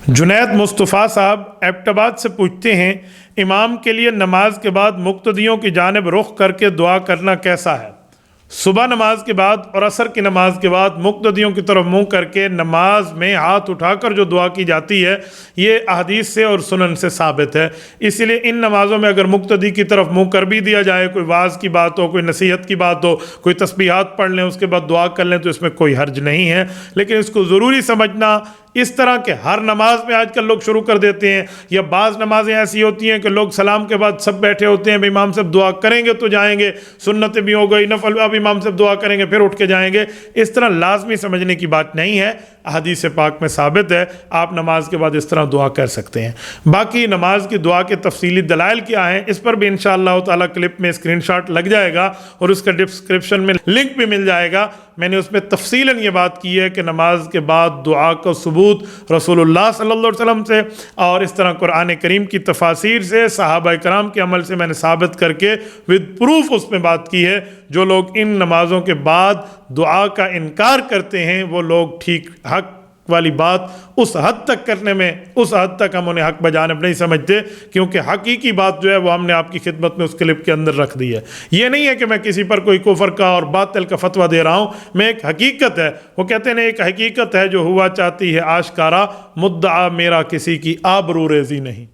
जुनैद मुस्तफ़ा साहब एबटाबाद से पूछते हैं, इमाम के लिए नमाज के बाद मुक्तदियों की जानिब रुख करके दुआ करना कैसा है? सुबह नमाज के बाद और असर की नमाज के बाद मुक्तदियों की तरफ मुंह करके नमाज में हाथ उठाकर जो दुआ की जाती है, ये अहदीस से और सुनन से साबित है। इसलिए इन नमाज़ों में अगर मुक्तदी की तरफ मुंह कर भी दिया जाए, कोई वाज की बात हो, कोई नसीहत की बात हो, कोई तस्बीहात पढ़ लें, उसके बाद दुआ कर लें, तो इसमें कोई हर्ज नहीं है। लेकिन इसको ज़रूरी समझना, इस तरह के हर नमाज में आजकल लोग शुरू कर देते हैं, या बाज़ नमाजें ऐसी होती हैं कि लोग सलाम के बाद सब बैठे होते हैं, इमाम साहब दुआ करेंगे तो जाएंगे, सुन्नत भी हो गई, नफल अब इमाम साहब दुआ करेंगे फिर उठ के जाएंगे। इस तरह लाजमी समझने की बात नहीं है, हदीस पाक में साबित है आप नमाज के बाद इस तरह दुआ कर सकते हैं। बाकी नमाज की दुआ के तफसीली दलाइल क्या हैं, इस पर भी इंशाअल्लाह ताला क्लिप में स्क्रीनशॉट लग जाएगा और उसका डिस्क्रिप्शन में लिंक भी मिल जाएगा। मैंने उसमें तफसीलन ये बात की है कि नमाज के बाद दुआ का सबूत रसूलुल्लाह सल्लल्लाहु अलैहि वसल्लम से और इस तरह कुरान करीम की तफासिर से, सहाबा कराम के अमल से मैंने साबित करके विद प्रूफ उसमें बात की है। जो लोग इन नमाज़ों के बाद दुआ का इनकार करते हैं, वो लोग ठीक हक वाली बात उस हद तक करने में, उस हद तक हम उन्हें हक बजानिब नहीं समझते, क्योंकि हकीकी बात जो है वो हमने आपकी खिदमत में उस क्लिप के अंदर रख दी है। ये नहीं है कि मैं किसी पर कोई कुफर का और बातिल का फतवा दे रहा हूँ, मैं एक हकीकत है, वो कहते हैं एक हकीकत है जो हुआ चाहती है आशकारा, मुद्दा मेरा किसी की आबरू रेज़ी नहीं।